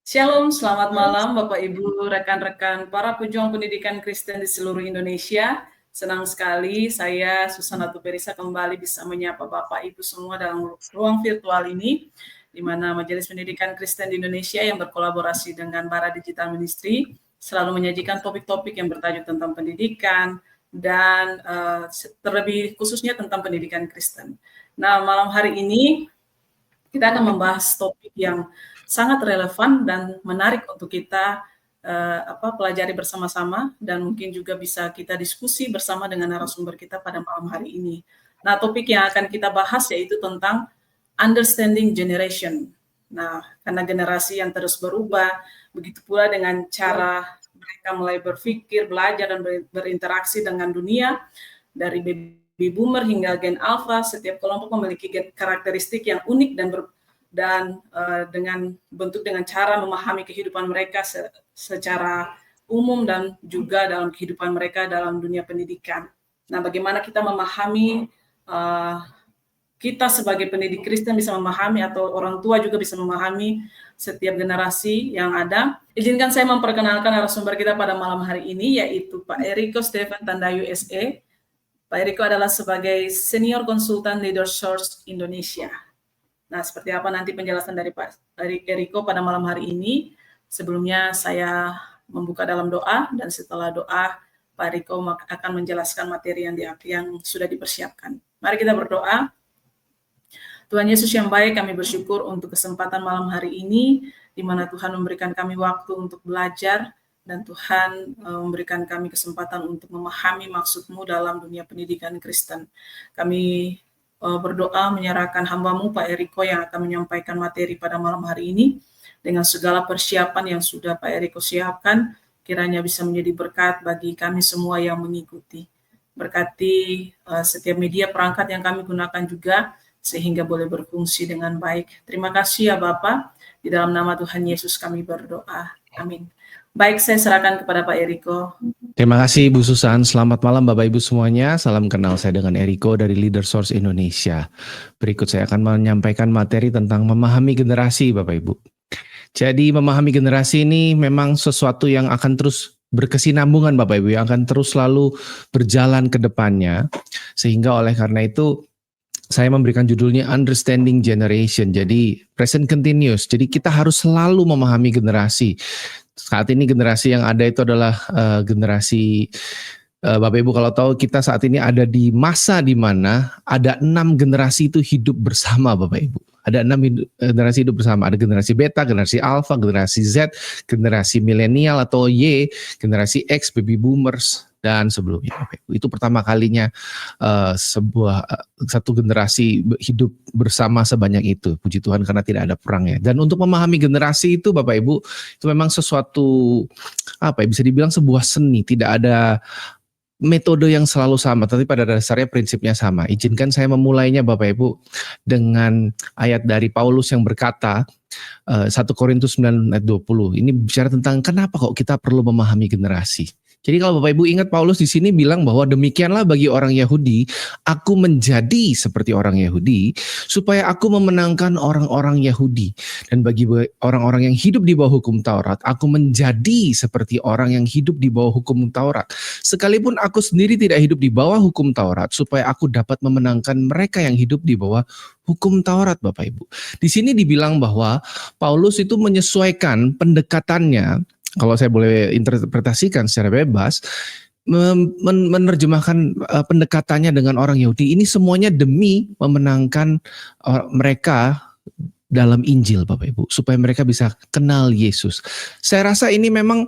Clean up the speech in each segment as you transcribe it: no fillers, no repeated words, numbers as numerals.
Shalom, selamat malam Bapak Ibu, rekan-rekan para pejuang pendidikan Kristen di seluruh Indonesia. Senang sekali saya Susana Tuperisa kembali bisa menyapa Bapak Ibu semua dalam ruang virtual ini, di mana Majelis Pendidikan Kristen di Indonesia yang berkolaborasi dengan Bara Digital Ministry selalu menyajikan topik-topik yang bertajuk tentang pendidikan dan terlebih khususnya tentang pendidikan Kristen. Nah, malam hari ini kita akan membahas topik yang sangat relevan dan menarik untuk kita pelajari bersama-sama dan mungkin juga bisa kita diskusi bersama dengan narasumber kita pada malam hari ini. Nah, topik yang akan kita bahas yaitu tentang understanding generation. Nah, karena generasi yang terus berubah, begitu pula dengan cara mereka mulai berpikir, belajar, dan berinteraksi dengan dunia, dari baby boomer hingga gen alpha, setiap kelompok memiliki karakteristik yang unik dan dengan cara memahami kehidupan mereka secara umum dan juga dalam kehidupan mereka dalam dunia pendidikan. Nah, bagaimana kita memahami kita sebagai pendidik Kristen bisa memahami atau orang tua juga bisa memahami setiap generasi yang ada. Izinkan saya memperkenalkan narasumber kita pada malam hari ini yaitu Pak Eriko Stephen Tandayu SE. Pak Eriko adalah sebagai Senior Konsultan Leadersource Indonesia. Nah, seperti apa nanti penjelasan dari Pak Eriko pada malam hari ini? Sebelumnya saya membuka dalam doa dan setelah doa Pak Eriko akan menjelaskan materi yang sudah dipersiapkan. Mari kita berdoa. Tuhan Yesus yang baik, kami bersyukur untuk kesempatan malam hari ini, di mana Tuhan memberikan kami waktu untuk belajar, dan Tuhan memberikan kami kesempatan untuk memahami maksud-Mu dalam dunia pendidikan Kristen. Kami berdoa menyerahkan hamba-Mu Pak Eriko yang akan menyampaikan materi pada malam hari ini, dengan segala persiapan yang sudah Pak Eriko siapkan, kiranya bisa menjadi berkat bagi kami semua yang mengikuti. Berkati setiap media perangkat yang kami gunakan juga, sehingga boleh berfungsi dengan baik. Terima kasih ya Bapak, di dalam nama Tuhan Yesus kami berdoa. Amin. Baik, saya serahkan kepada Pak Eriko. Terima kasih Ibu Susan, selamat malam Bapak Ibu semuanya. Salam kenal, saya dengan Eriko dari Leadersource Indonesia. Berikut saya akan menyampaikan materi tentang memahami generasi Bapak Ibu. Jadi memahami generasi ini memang sesuatu yang akan terus berkesinambungan Bapak Ibu, yang akan terus selalu berjalan ke depannya. Sehingga oleh karena itu saya memberikan judulnya Understanding Generation, jadi present continuous. Jadi kita harus selalu memahami generasi. Saat ini generasi yang ada itu adalah generasi, Bapak Ibu kalau tahu kita saat ini ada di masa di mana ada 6 generasi itu hidup bersama Bapak Ibu. Ada 6 generasi hidup bersama, ada generasi beta, generasi alpha, generasi Z, generasi milenial atau Y, generasi X, baby boomers, dan sebelumnya. Itu pertama kalinya satu generasi hidup bersama sebanyak itu. Puji Tuhan karena tidak ada perang ya. Dan untuk memahami generasi itu Bapak Ibu, itu memang sesuatu bisa dibilang sebuah seni. Tidak ada metode yang selalu sama, tapi pada dasarnya prinsipnya sama. Izinkan saya memulainya Bapak Ibu dengan ayat dari Paulus yang berkata 1 Korintus 9 ayat 20. Ini bicara tentang kenapa kok kita perlu memahami generasi. Jadi kalau Bapak Ibu ingat Paulus di sini bilang bahwa demikianlah bagi orang Yahudi, aku menjadi seperti orang Yahudi supaya aku memenangkan orang-orang Yahudi. Dan bagi orang-orang yang hidup di bawah hukum Taurat, aku menjadi seperti orang yang hidup di bawah hukum Taurat. Sekalipun aku sendiri tidak hidup di bawah hukum Taurat, supaya aku dapat memenangkan mereka yang hidup di bawah hukum Taurat Bapak Ibu. Di sini dibilang bahwa Paulus itu menyesuaikan pendekatannya, kalau saya boleh interpretasikan secara bebas, menerjemahkan pendekatannya dengan orang Yahudi ini semuanya demi memenangkan mereka dalam Injil Bapak Ibu, supaya mereka bisa kenal Yesus. Saya rasa ini memang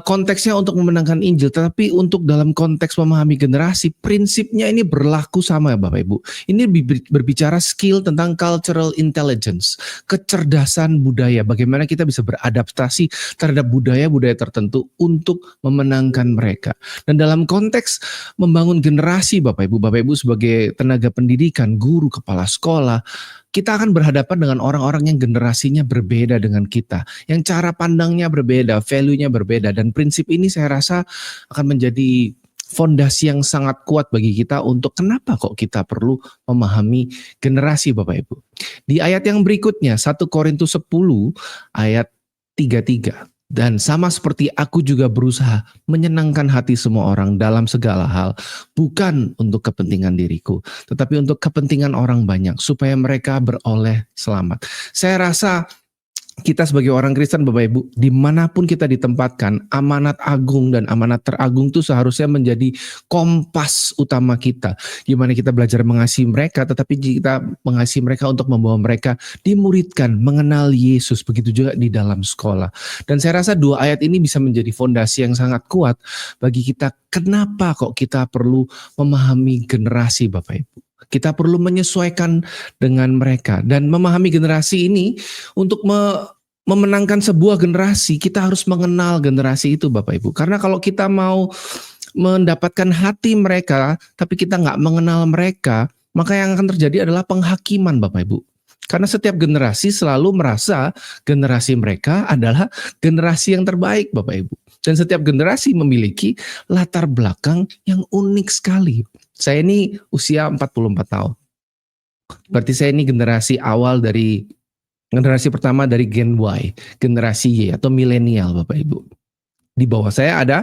konteksnya untuk memenangkan Injil, tetapi untuk dalam konteks memahami generasi, prinsipnya ini berlaku sama ya Bapak Ibu. Ini berbicara skill tentang cultural intelligence, kecerdasan budaya, bagaimana kita bisa beradaptasi terhadap budaya-budaya tertentu untuk memenangkan mereka. Dan dalam konteks membangun generasi Bapak Ibu sebagai tenaga pendidikan, guru, kepala sekolah, kita akan berhadapan dengan orang-orang yang generasinya berbeda dengan kita, yang cara pandangnya berbeda, value-nya berbeda, dan prinsip ini saya rasa akan menjadi fondasi yang sangat kuat bagi kita untuk kenapa kok kita perlu memahami generasi Bapak Ibu. Di ayat yang berikutnya, 1 Korintus 10 ayat 3:3. Dan sama seperti aku juga berusaha menyenangkan hati semua orang dalam segala hal, bukan untuk kepentingan diriku, tetapi untuk kepentingan orang banyak, supaya mereka beroleh selamat. Saya rasa kita sebagai orang Kristen, Bapak Ibu, dimanapun kita ditempatkan, amanat agung dan amanat teragung itu seharusnya menjadi kompas utama kita. Gimana kita belajar mengasihi mereka, tetapi kita mengasihi mereka untuk membawa mereka dimuridkan, mengenal Yesus. Begitu juga di dalam sekolah. Dan saya rasa 2 ayat ini bisa menjadi fondasi yang sangat kuat bagi kita. Kenapa kok kita perlu memahami generasi, Bapak Ibu? Kita perlu menyesuaikan dengan mereka dan memahami generasi ini untuk memenangkan sebuah generasi. Kita harus mengenal generasi itu, Bapak Ibu. Karena kalau kita mau mendapatkan hati mereka, tapi kita nggak mengenal mereka, maka yang akan terjadi adalah penghakiman, Bapak Ibu. Karena setiap generasi selalu merasa generasi mereka adalah generasi yang terbaik, Bapak Ibu. Dan setiap generasi memiliki latar belakang yang unik sekali. Saya ini usia 44 tahun. Berarti saya ini generasi awal dari generasi pertama dari Gen Y, generasi Y atau milenial, Bapak Ibu. Di bawah saya ada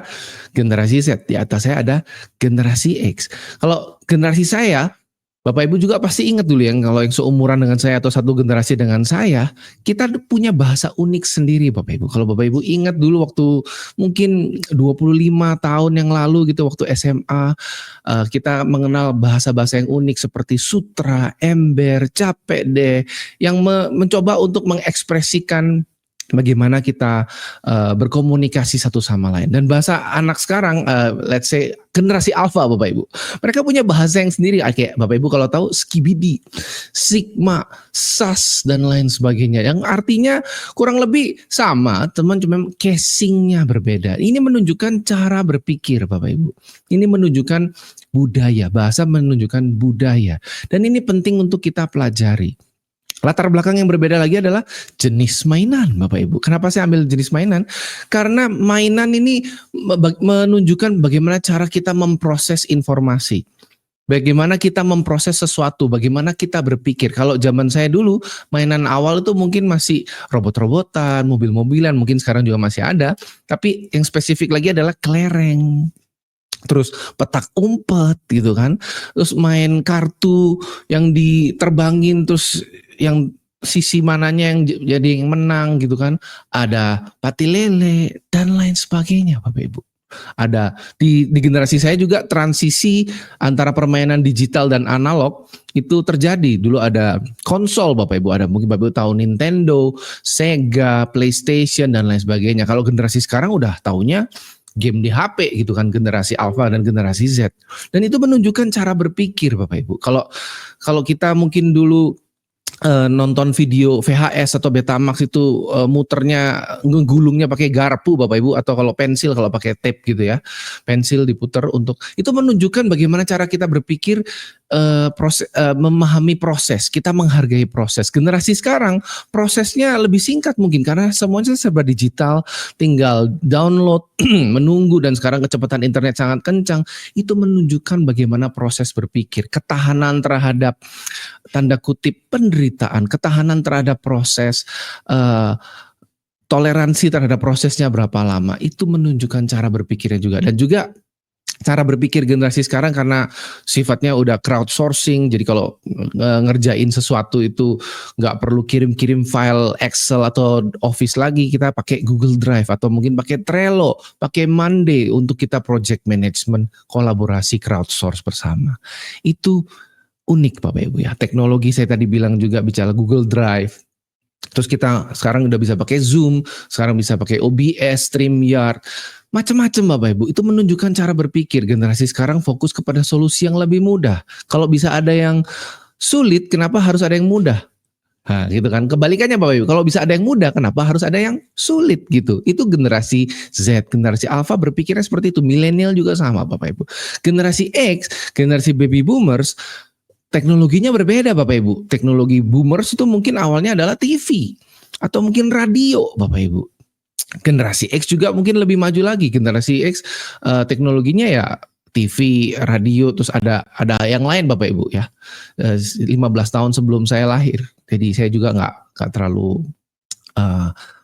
generasi Z, di atas saya ada generasi X. Kalau generasi saya, Bapak Ibu juga pasti ingat dulu yang kalau yang seumuran dengan saya atau satu generasi dengan saya, kita punya bahasa unik sendiri, Bapak Ibu. Kalau Bapak Ibu ingat dulu waktu mungkin 25 tahun yang lalu gitu, waktu SMA, kita mengenal bahasa-bahasa yang unik seperti sutra, ember, capek deh, yang mencoba untuk mengekspresikan bagaimana kita berkomunikasi satu sama lain. Dan bahasa anak sekarang, let's say generasi alpha, Bapak Ibu, mereka punya bahasa yang sendiri. Kayak Bapak Ibu kalau tahu skibidi, sigma, sas dan lain sebagainya, yang artinya kurang lebih sama, teman, cuma casingnya berbeda. Ini menunjukkan cara berpikir, Bapak Ibu. Ini menunjukkan budaya, bahasa menunjukkan budaya, dan ini penting untuk kita pelajari. Latar belakang yang berbeda lagi adalah jenis mainan, Bapak Ibu. Kenapa saya ambil jenis mainan? Karena mainan ini menunjukkan bagaimana cara kita memproses informasi. Bagaimana kita memproses sesuatu, bagaimana kita berpikir. Kalau zaman saya dulu, mainan awal itu mungkin masih robot-robotan, mobil-mobilan, mungkin sekarang juga masih ada. Tapi yang spesifik lagi adalah kelereng. Terus petak umpet gitu kan. Terus main kartu yang diterbangin, terus yang sisi mananya yang jadi yang menang gitu kan. Ada pati lele dan lain sebagainya, Bapak Ibu. Ada di generasi saya juga transisi antara permainan digital dan analog itu terjadi. Dulu ada konsol, Bapak Ibu, ada mungkin Bapak Ibu tahu Nintendo, Sega, PlayStation dan lain sebagainya. Kalau generasi sekarang udah taunya game di HP gitu kan, generasi Alpha dan generasi Z. Dan itu menunjukkan cara berpikir, Bapak Ibu. Kalau kita mungkin dulu nonton video VHS atau Betamax itu muternya, ngegulungnya pakai garpu, Bapak Ibu, atau kalau pensil, kalau pakai tape gitu ya, pensil diputer untuk itu menunjukkan bagaimana cara kita berpikir, memahami proses, kita menghargai proses. Generasi sekarang prosesnya lebih singkat mungkin karena semuanya serba digital, tinggal download, menunggu, dan sekarang kecepatan internet sangat kencang. Itu menunjukkan bagaimana proses berpikir, ketahanan terhadap tanda kutip penderitaan, ketahanan terhadap proses, toleransi terhadap prosesnya berapa lama. Itu menunjukkan cara berpikirnya juga. Dan juga cara berpikir generasi sekarang karena sifatnya udah crowdsourcing, jadi kalau ngerjain sesuatu itu nggak perlu kirim-kirim file Excel atau Office lagi, kita pakai Google Drive atau mungkin pakai Trello, pakai Monday untuk kita project management, kolaborasi, crowdsource bersama. Itu unik, Bapak Ibu ya. Teknologi saya tadi bilang juga bicara Google Drive. Terus kita sekarang udah bisa pakai Zoom, sekarang bisa pakai OBS, StreamYard, macam-macam, Bapak Ibu. Itu menunjukkan cara berpikir. Generasi sekarang fokus kepada solusi yang lebih mudah. Kalau bisa ada yang sulit, kenapa harus ada yang mudah? Nah, gitu kan. Kebalikannya, Bapak Ibu. Kalau bisa ada yang mudah, kenapa harus ada yang sulit gitu? Itu generasi Z, generasi Alpha berpikirnya seperti itu. Milenial juga sama, Bapak Ibu. Generasi X, generasi baby boomers, teknologinya berbeda, Bapak Ibu. Teknologi boomers itu mungkin awalnya adalah TV atau mungkin radio, Bapak Ibu. Generasi X juga mungkin lebih maju lagi. Generasi X teknologinya ya TV, radio, terus ada yang lain, Bapak Ibu ya. 15 tahun sebelum saya lahir. Jadi saya juga nggak terlalu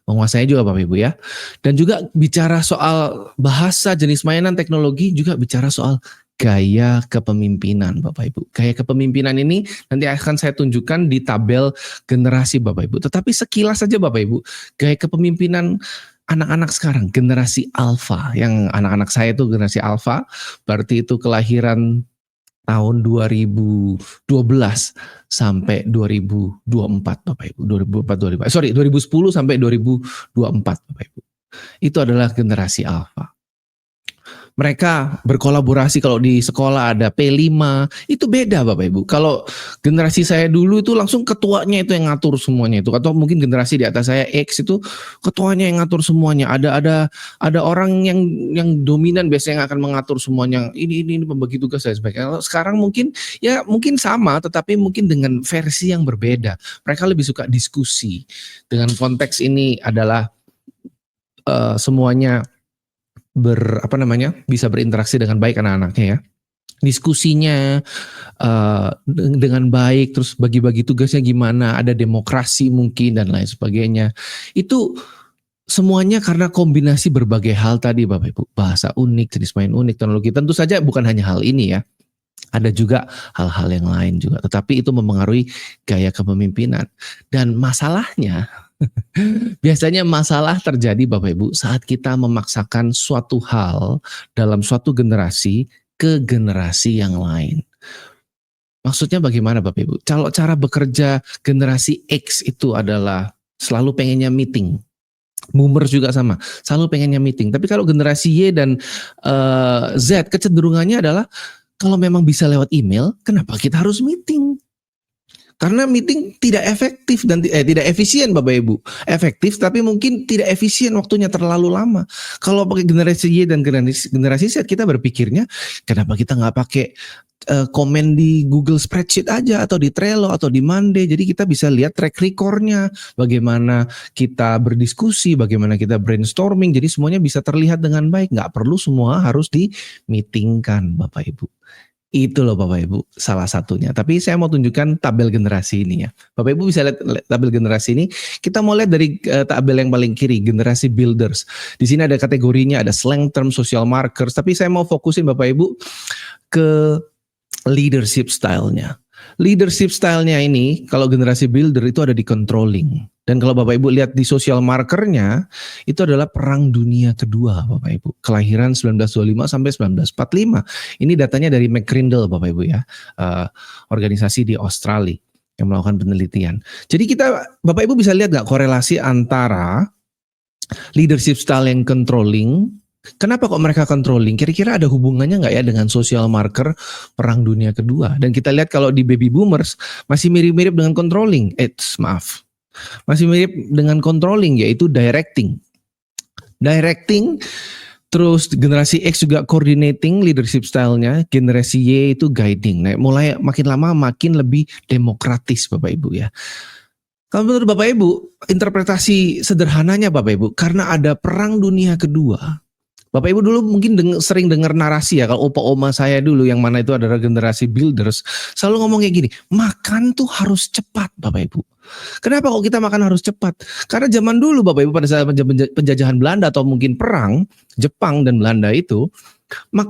menguasai juga Bapak Ibu ya. Dan juga bicara soal bahasa, jenis mainan, teknologi, juga bicara soal gaya kepemimpinan Bapak Ibu. Gaya kepemimpinan ini nanti akan saya tunjukkan di tabel generasi Bapak Ibu. Tetapi sekilas saja Bapak Ibu, gaya kepemimpinan anak-anak sekarang, generasi alfa, yang anak-anak saya itu generasi alfa, berarti itu kelahiran tahun 2012 sampai 2024 Bapak Ibu. 2010 sampai 2024 Bapak Ibu. Itu adalah generasi alfa. Mereka berkolaborasi, kalau di sekolah ada P5, itu beda Bapak Ibu. Kalau generasi saya dulu itu langsung ketuanya itu yang ngatur semuanya itu. Atau mungkin generasi di atas saya X itu ketuanya yang ngatur semuanya. Ada orang yang dominan biasanya yang akan mengatur semuanya. Ini pembagi tugas dan sebagainya. Kalau sekarang mungkin sama, tetapi mungkin dengan versi yang berbeda. Mereka lebih suka diskusi. Dengan konteks ini adalah semuanya bisa berinteraksi dengan baik anak-anaknya ya. Diskusinya dengan baik, terus bagi-bagi tugasnya gimana, ada demokrasi mungkin dan lain sebagainya. Itu semuanya karena kombinasi berbagai hal tadi Bapak Ibu. Bahasa unik, jenis main unik, teknologi. Tentu saja bukan hanya hal ini ya. Ada juga hal-hal yang lain juga. Tetapi itu mempengaruhi gaya kepemimpinan. Dan masalahnya biasanya masalah terjadi Bapak Ibu saat kita memaksakan suatu hal dalam suatu generasi ke generasi yang lain. Maksudnya bagaimana Bapak Ibu? Kalau cara bekerja generasi X itu adalah selalu pengennya meeting. Boomers juga sama, selalu pengennya meeting. Tapi kalau generasi Y dan Z kecenderungannya adalah kalau memang bisa lewat email, kenapa kita harus meeting? Karena meeting tidak efektif dan tidak efisien Bapak Ibu. Efektif tapi mungkin tidak efisien, waktunya terlalu lama. Kalau pakai generasi Y dan generasi Z, kita berpikirnya kenapa kita nggak pakai komen di Google Spreadsheet aja, atau di Trello atau di Monday. Jadi kita bisa lihat track recordnya, bagaimana kita berdiskusi, bagaimana kita brainstorming. Jadi semuanya bisa terlihat dengan baik. Nggak perlu semua harus di meetingkan Bapak Ibu. Itu loh Bapak Ibu salah satunya. Tapi saya mau tunjukkan tabel generasi ini ya. Bapak Ibu bisa lihat tabel generasi ini. Kita mau lihat dari tabel yang paling kiri, generasi builders. Di sini ada kategorinya, ada slang term, social markers. Tapi saya mau fokusin Bapak Ibu ke leadership style-nya. Leadership style-nya ini kalau generasi builder itu ada di controlling. Dan kalau Bapak Ibu lihat di social markernya, itu adalah Perang Dunia Kedua Bapak Ibu. Kelahiran 1925 sampai 1945. Ini datanya dari McCrindle Bapak Ibu ya. Organisasi di Australia yang melakukan penelitian. Jadi Bapak Ibu bisa lihat gak korelasi antara leadership style yang controlling. Kenapa kok mereka controlling? Kira-kira ada hubungannya nggak ya dengan social marker Perang Dunia Kedua? Dan kita lihat kalau di baby boomers masih mirip-mirip dengan controlling. Masih mirip dengan controlling, yaitu directing. Terus generasi X juga coordinating leadership style-nya. Generasi Y itu guiding. Nah, mulai makin lama makin lebih demokratis Bapak Ibu ya. Kalau menurut Bapak Ibu, interpretasi sederhananya Bapak Ibu, karena ada Perang Dunia Kedua. Bapak Ibu dulu mungkin sering dengar narasi ya, kalau opa oma saya dulu yang mana itu adalah generasi builders, selalu ngomong kayak gini, makan tuh harus cepat Bapak Ibu. Kenapa kok kita makan harus cepat? Karena zaman dulu Bapak Ibu pada saat penjajahan Belanda atau mungkin perang Jepang dan Belanda itu,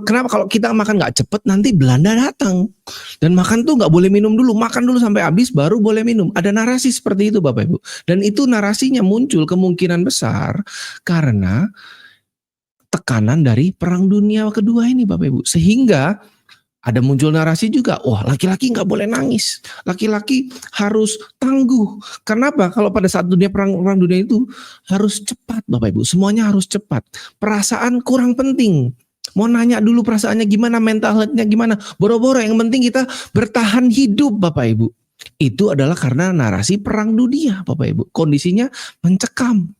kenapa kalau kita makan nggak cepat nanti Belanda datang. Dan makan tuh nggak boleh minum dulu, makan dulu sampai habis baru boleh minum. Ada narasi seperti itu Bapak Ibu. Dan itu narasinya muncul kemungkinan besar karena tekanan dari Perang Dunia Kedua ini Bapak Ibu. Sehingga ada muncul narasi juga, wah laki-laki nggak boleh nangis, laki-laki harus tangguh. Kenapa? Kalau pada saat perang dunia itu harus cepat Bapak Ibu, semuanya harus cepat. Perasaan kurang penting. Mau nanya dulu perasaannya gimana, mental health-nya gimana, boro-boro yang penting kita bertahan hidup Bapak Ibu. Itu adalah karena narasi Perang Dunia Bapak Ibu, kondisinya mencekam.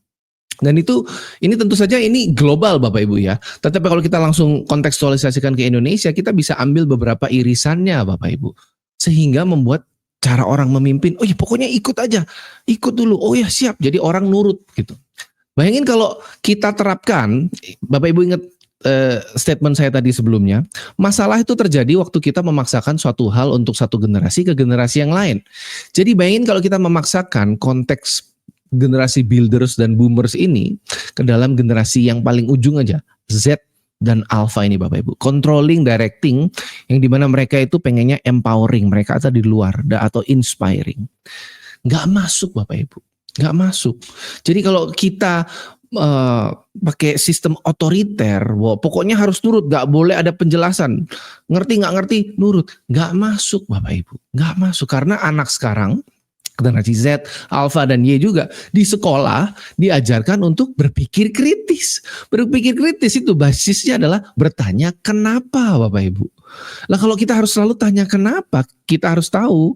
Dan ini tentu saja ini global Bapak Ibu ya. Tetapi kalau kita langsung kontekstualisasikan ke Indonesia, kita bisa ambil beberapa irisannya Bapak Ibu. Sehingga membuat cara orang memimpin, oh ya pokoknya ikut aja. Ikut dulu, oh ya siap, jadi orang nurut gitu. Bayangin kalau kita terapkan, Bapak Ibu ingat statement saya tadi sebelumnya, masalah itu terjadi waktu kita memaksakan suatu hal untuk satu generasi ke generasi yang lain. Jadi bayangin kalau kita memaksakan konteks generasi builders dan boomers ini ke dalam generasi yang paling ujung aja, Z dan Alpha ini Bapak Ibu. Controlling, directing, yang dimana mereka itu pengennya empowering, mereka ada di luar, atau inspiring. Nggak masuk Bapak Ibu, nggak masuk. Jadi kalau kita pakai sistem otoriter, pokoknya harus nurut, nggak boleh ada penjelasan, ngerti nggak ngerti, nurut, nggak masuk Bapak Ibu, nggak masuk. Karena anak sekarang, generasi Z, Alpha dan Y juga di sekolah diajarkan untuk berpikir kritis. Berpikir kritis itu basisnya adalah bertanya kenapa Bapak Ibu. Lah kalau kita harus selalu tanya kenapa, kita harus tahu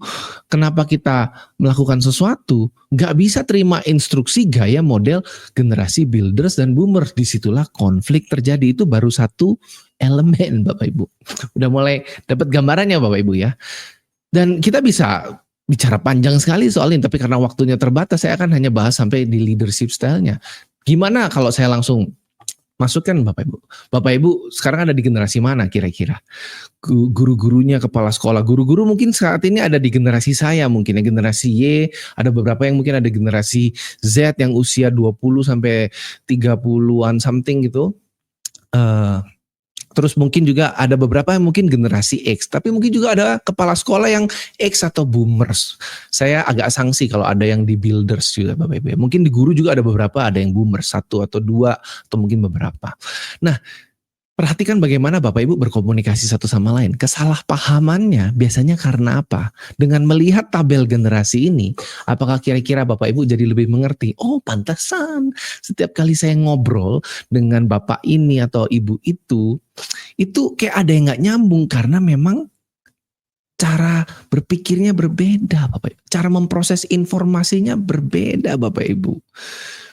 kenapa kita melakukan sesuatu. Gak bisa terima instruksi gaya model generasi builders dan boomers. Disitulah konflik terjadi. Itu baru satu elemen Bapak Ibu. Udah mulai dapat gambarannya Bapak Ibu ya. Dan kita bisa bicara panjang sekali soal ini, tapi karena waktunya terbatas, saya akan hanya bahas sampai di leadership style-nya. Gimana kalau saya langsung masukkan Bapak Ibu? Bapak Ibu sekarang ada di generasi mana kira-kira? Guru-gurunya, kepala sekolah, guru-guru mungkin saat ini ada di generasi saya, mungkin ya generasi Y, ada beberapa yang mungkin ada generasi Z yang usia 20 sampai 30-an something gitu. Terus mungkin juga ada beberapa yang mungkin generasi X, tapi mungkin juga ada kepala sekolah yang X atau boomers. Saya agak sangsi kalau ada yang di builders juga Bapak Ibu. Mungkin di guru juga ada beberapa, ada yang boomers, 1 atau 2 atau mungkin beberapa. Nah, perhatikan bagaimana Bapak Ibu berkomunikasi satu sama lain. Kesalahpahamannya biasanya karena apa? Dengan melihat tabel generasi ini, apakah kira-kira Bapak Ibu jadi lebih mengerti? Oh, pantasan setiap kali saya ngobrol dengan Bapak ini atau Ibu itu kayak ada yang gak nyambung karena memang cara berpikirnya berbeda Bapak Ibu. Cara memproses informasinya berbeda Bapak Ibu.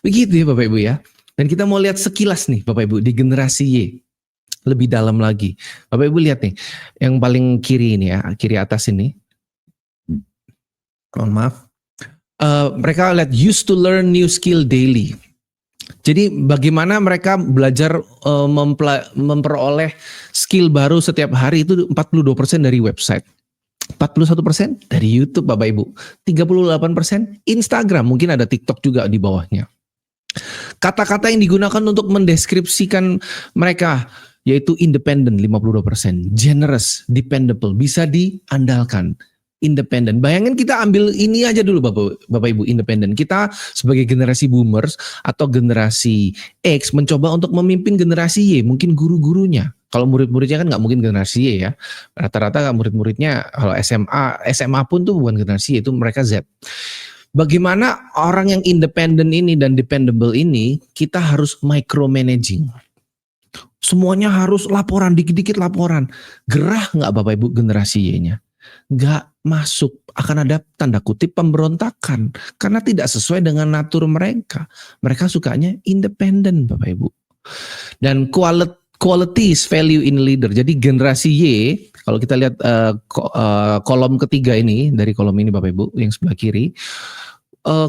Begitu ya Bapak Ibu ya. Dan kita mau lihat sekilas nih Bapak Ibu di generasi Y. Lebih dalam lagi. Bapak Ibu lihat nih, yang paling kiri ini ya, kiri atas ini. Mohon maaf. Mereka lihat used to learn new skill daily. Jadi bagaimana mereka belajar memperoleh skill baru setiap hari itu 42% dari website. 41% dari YouTube Bapak Ibu. 38% Instagram, mungkin ada TikTok juga di bawahnya. Kata-kata yang digunakan untuk mendeskripsikan mereka yaitu independent 52%, generous, dependable, bisa diandalkan, independent. Bayangin kita ambil ini aja dulu Bapak Ibu, independent. Kita sebagai generasi boomers atau generasi X mencoba untuk memimpin generasi Y, mungkin guru-gurunya. Kalau murid-muridnya kan nggak mungkin generasi Y ya. Rata-rata murid-muridnya kalau SMA pun tuh bukan generasi Y, itu mereka Z. Bagaimana orang yang independent ini dan dependable ini kita harus micromanaging. Semuanya harus laporan, dikit-dikit laporan. Gerah nggak Bapak Ibu generasi Y-nya? Nggak masuk. Akan ada tanda kutip pemberontakan. Karena tidak sesuai dengan natur mereka. Mereka sukanya independen Bapak Ibu. Dan qualities value in leader. Jadi generasi Y, kalau kita lihat kolom ketiga ini, dari kolom ini Bapak Ibu, yang sebelah kiri.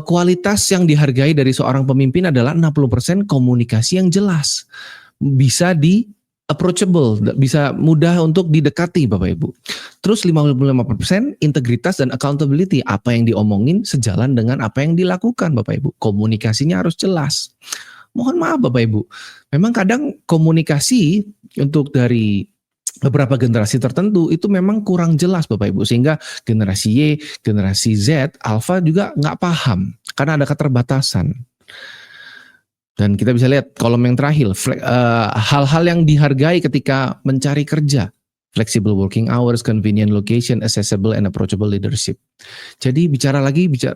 Kualitas yang dihargai dari seorang pemimpin adalah 60% komunikasi yang jelas. Bisa approachable, bisa mudah untuk didekati Bapak Ibu. Terus 55% integritas dan accountability, apa yang diomongin sejalan dengan apa yang dilakukan Bapak Ibu. Komunikasinya harus jelas. Mohon maaf Bapak Ibu, memang kadang komunikasi untuk dari beberapa generasi tertentu itu memang kurang jelas Bapak Ibu, sehingga generasi Y, generasi Z, Alpha juga nggak paham karena ada keterbatasan. Dan kita bisa lihat kolom yang terakhir, hal-hal yang dihargai ketika mencari kerja. Flexible working hours, convenient location, accessible and approachable leadership. Jadi bicara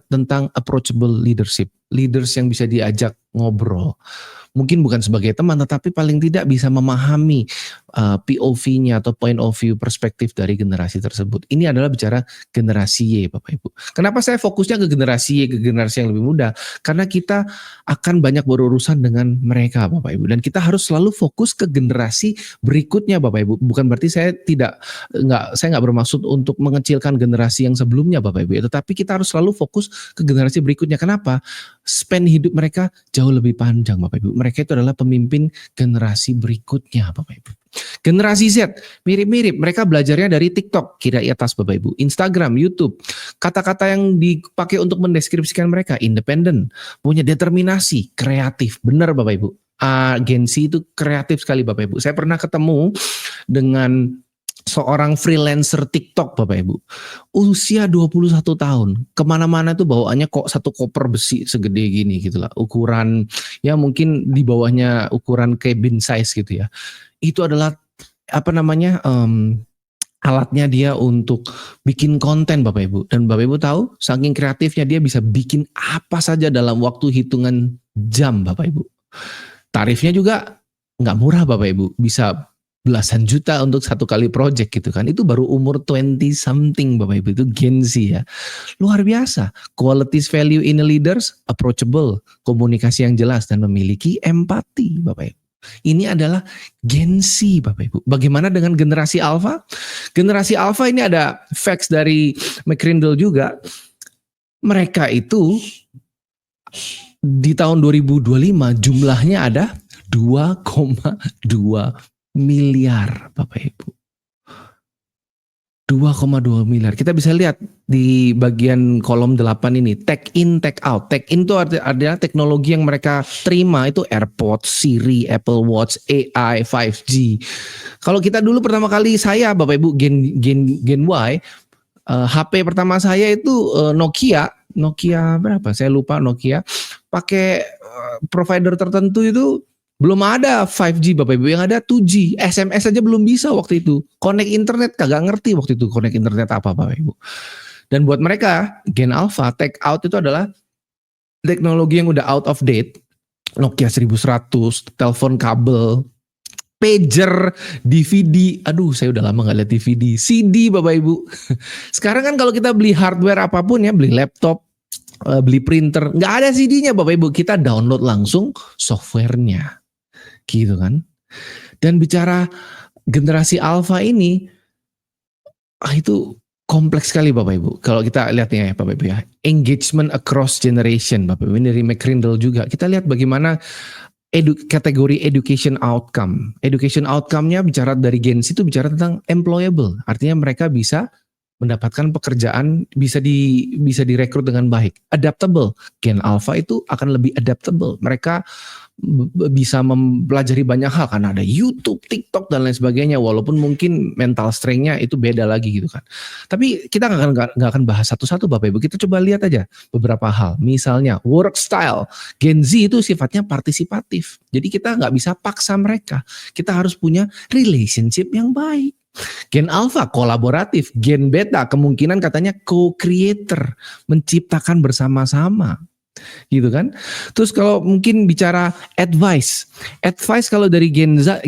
tentang approachable leadership. Leaders yang bisa diajak ngobrol. Mungkin bukan sebagai teman, tetapi paling tidak bisa memahami POV-nya atau point of view perspektif dari generasi tersebut. Ini adalah bicara generasi Y Bapak Ibu. Kenapa saya fokusnya ke generasi Y, ke generasi yang lebih muda? Karena kita akan banyak berurusan dengan mereka Bapak Ibu. Dan kita harus selalu fokus ke generasi berikutnya Bapak Ibu. Bukan berarti saya nggak bermaksud untuk mengecilkan generasi yang sebelumnya Bapak Ibu. Tetapi kita harus selalu fokus ke generasi berikutnya. Kenapa? span hidup mereka jauh lebih panjang Bapak Ibu. Mereka itu adalah pemimpin generasi berikutnya Bapak Ibu. Generasi Z mirip-mirip, mereka belajarnya dari TikTok, kira di atas Bapak Ibu, Instagram, YouTube. Kata-kata yang dipakai untuk mendeskripsikan mereka independen, punya determinasi, kreatif. Benar Bapak Ibu. Gen Z itu kreatif sekali Bapak Ibu. Saya pernah ketemu dengan seorang freelancer TikTok Bapak Ibu. Usia 21 tahun. Kemana-mana tuh bawaannya kok satu koper besi segede gini gitu lah. Ukuran ya mungkin di bawahnya ukuran cabin size gitu ya. Itu adalah alatnya dia untuk bikin konten Bapak Ibu. Dan Bapak Ibu tahu saking kreatifnya dia bisa bikin apa saja dalam waktu hitungan jam Bapak Ibu. Tarifnya juga nggak murah Bapak Ibu. Bisa belasan juta untuk satu kali project gitu kan. Itu baru umur 20 something Bapak Ibu, itu Gen Z ya. Luar biasa. Qualities value in a leaders, approachable, komunikasi yang jelas dan memiliki empati Bapak Ibu. Ini adalah Gen Z Bapak Ibu. Bagaimana dengan generasi Alpha? Generasi Alpha ini ada facts dari McCrindle juga. Mereka itu di tahun 2025 jumlahnya ada 2,2 miliar Bapak Ibu. 2,2 miliar. Kita bisa lihat di bagian kolom 8 ini, take in, take out. Take in itu adalah teknologi yang mereka terima, itu AirPods, Siri, Apple Watch, AI, 5G. Kalau kita dulu pertama kali saya Bapak Ibu Gen Y, HP pertama saya itu Nokia berapa? Saya lupa Nokia. Pakai provider tertentu itu belum ada 5G Bapak Ibu, yang ada 2G, SMS aja belum bisa waktu itu. Connect internet kagak ngerti waktu itu connect internet apa Bapak Ibu. Dan buat mereka Gen Alpha, take out itu adalah teknologi yang udah out of date. Nokia 1100, telepon kabel, pager, DVD. Aduh, saya udah lama gak lihat DVD. CD Bapak Ibu. Sekarang kan kalau kita beli hardware apapun ya, beli laptop, beli printer, nggak ada CD-nya Bapak Ibu. Kita download langsung softwarenya. Gitu kan. Dan bicara generasi Alpha ini itu kompleks sekali Bapak Ibu. Kalau kita lihatnya ya Bapak Ibu ya, engagement across generation Bapak Ibu, ini dari McCrindle juga. Kita lihat bagaimana kategori education outcome. Education outcome-nya bicara dari Gen Z itu bicara tentang employable. Artinya mereka bisa mendapatkan pekerjaan, bisa direkrut dengan baik. Adaptable. Gen Alpha itu akan lebih adaptable. Mereka bisa mempelajari banyak hal karena ada YouTube, TikTok dan lain sebagainya. Walaupun mungkin mental strength-nya itu beda lagi gitu kan. Tapi kita nggak akan bahas satu-satu Bapak Ibu. Kita coba lihat aja beberapa hal. Misalnya work style. Gen Z itu sifatnya partisipatif. Jadi kita nggak bisa paksa mereka. Kita harus punya relationship yang baik. Gen Alpha kolaboratif. Gen Beta kemungkinan katanya co-creator, menciptakan bersama-sama. Gitu kan. Terus kalau mungkin bicara advice kalau dari Gen Z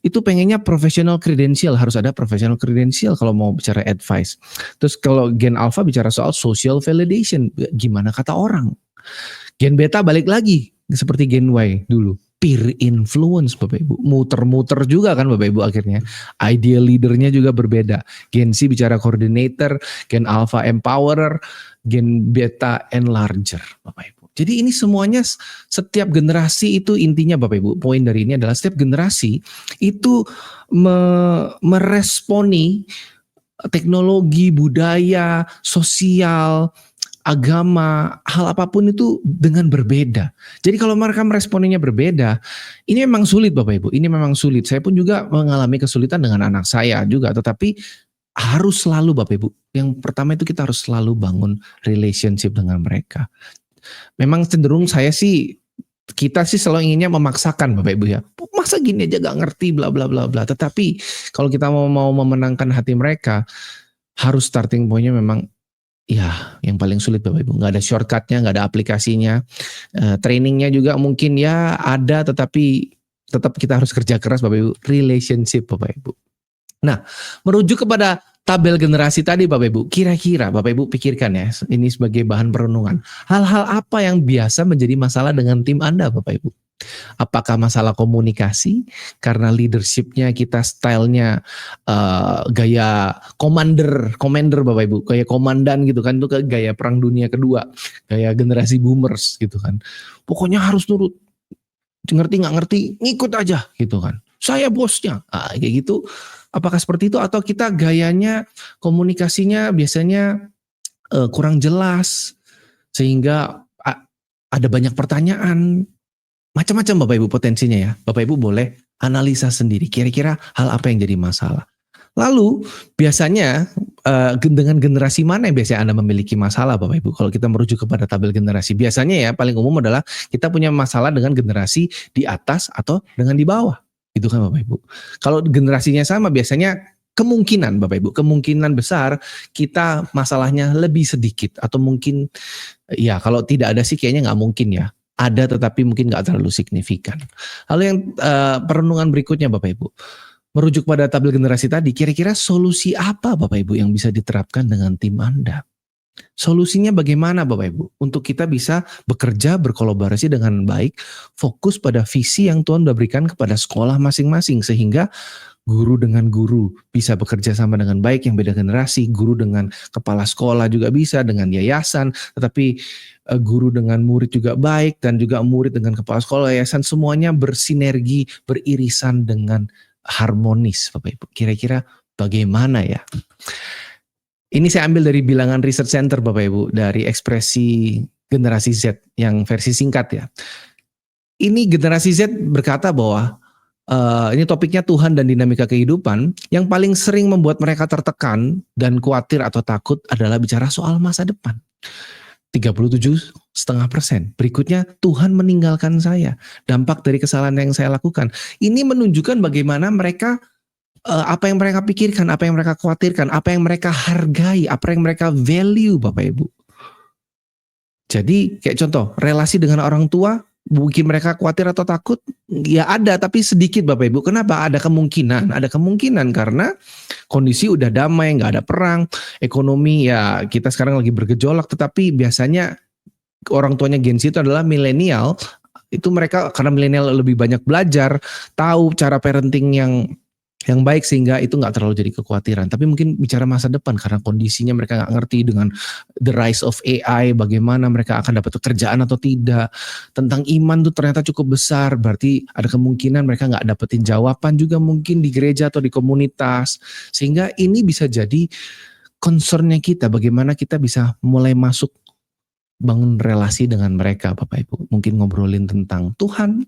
itu pengennya professional credential, harus ada professional credential kalau mau bicara advice. Terus kalau Gen Alpha bicara soal social validation, gimana kata orang. Gen Beta balik lagi seperti Gen Y dulu, peer influence Bapak Ibu, muter-muter juga kan Bapak Ibu akhirnya. Ideal leadernya juga berbeda. Gen Z bicara coordinator, Gen Alpha empowerer, Gen Beta enlarger Bapak Ibu. Jadi ini semuanya setiap generasi itu intinya Bapak Ibu. Poin dari ini adalah setiap generasi itu meresponi teknologi, budaya, sosial, agama, hal apapun itu dengan berbeda. Jadi kalau mereka meresponinya berbeda, ini memang sulit Bapak Ibu. Ini memang sulit. Saya pun juga mengalami kesulitan dengan anak saya juga. Tetapi harus selalu Bapak Ibu. Yang pertama itu kita harus selalu bangun relationship dengan mereka. Memang cenderung kita sih selalu inginnya memaksakan Bapak Ibu ya. Masa gini aja gak ngerti bla bla bla bla. Tetapi kalau kita mau memenangkan hati mereka, harus starting pointnya memang ya yang paling sulit Bapak Ibu. Gak ada shortcutnya, gak ada aplikasinya. Trainingnya juga mungkin ya ada, tetapi tetap kita harus kerja keras Bapak Ibu. Relationship Bapak Ibu. Nah, merujuk kepada tabel generasi tadi Bapak Ibu, kira-kira Bapak Ibu pikirkan ya, ini sebagai bahan perenungan. Hal-hal apa yang biasa menjadi masalah dengan tim Anda Bapak Ibu? Apakah masalah komunikasi karena leadershipnya kita stylenya gaya commander Bapak Ibu, gaya komandan gitu kan, itu gaya perang dunia kedua, gaya generasi boomers gitu kan. Pokoknya harus nurut, ngerti nggak ngerti ngikut aja gitu kan. Saya bosnya, kayak gitu. Apakah seperti itu atau kita gayanya komunikasinya biasanya kurang jelas sehingga ada banyak pertanyaan. Macam-macam Bapak Ibu potensinya ya. Bapak Ibu boleh analisa sendiri. Kira-kira hal apa yang jadi masalah. Lalu biasanya dengan generasi mana yang biasanya Anda memiliki masalah Bapak Ibu? Kalau kita merujuk kepada tabel generasi. Biasanya ya paling umum adalah kita punya masalah dengan generasi di atas atau dengan di bawah. Itu kan Bapak Ibu. Kalau generasinya sama biasanya kemungkinan Bapak Ibu. Kemungkinan besar kita masalahnya lebih sedikit. Atau mungkin ya kalau tidak ada sih kayaknya nggak mungkin ya. Ada tetapi mungkin nggak terlalu signifikan. Lalu yang perenungan berikutnya Bapak Ibu, merujuk pada tabel generasi tadi, kira-kira solusi apa Bapak Ibu yang bisa diterapkan dengan tim Anda? Solusinya bagaimana Bapak Ibu? Untuk kita bisa bekerja, berkolaborasi dengan baik, fokus pada visi yang Tuhan sudah berikan kepada sekolah masing-masing, sehingga guru dengan guru bisa bekerja sama dengan baik yang beda generasi, guru dengan kepala sekolah juga bisa, dengan yayasan, tetapi guru dengan murid juga baik, dan juga murid dengan kepala sekolah, yayasan, semuanya bersinergi, beririsan dengan harmonis Bapak Ibu. Kira-kira bagaimana ya? Ini saya ambil dari bilangan Research Center Bapak Ibu, dari ekspresi generasi Z yang versi singkat ya. Ini generasi Z berkata bahwa ini topiknya Tuhan dan dinamika kehidupan. Yang paling sering membuat mereka tertekan dan khawatir atau takut adalah bicara soal masa depan. 37,5%. Berikutnya, Tuhan meninggalkan saya. Dampak dari kesalahan yang saya lakukan. Ini menunjukkan bagaimana mereka, apa yang mereka pikirkan, apa yang mereka khawatirkan, apa yang mereka hargai, apa yang mereka value Bapak Ibu. Jadi kayak contoh, relasi dengan orang tua, mungkin mereka khawatir atau takut, ya ada tapi sedikit Bapak Ibu. Kenapa? Ada kemungkinan karena kondisi udah damai, nggak ada perang, ekonomi ya kita sekarang lagi bergejolak, tetapi biasanya orang tuanya Gen Z itu adalah milenial, itu mereka karena milenial lebih banyak belajar, tahu cara parenting yang baik sehingga itu nggak terlalu jadi kekhawatiran. Tapi mungkin bicara masa depan karena kondisinya mereka nggak ngerti dengan the rise of AI, bagaimana mereka akan dapat pekerjaan atau tidak. Tentang iman tuh ternyata cukup besar, berarti ada kemungkinan mereka nggak dapetin jawaban juga mungkin di gereja atau di komunitas. Sehingga ini bisa jadi concernnya kita, bagaimana kita bisa mulai masuk bangun relasi dengan mereka Bapak Ibu. Mungkin ngobrolin tentang Tuhan,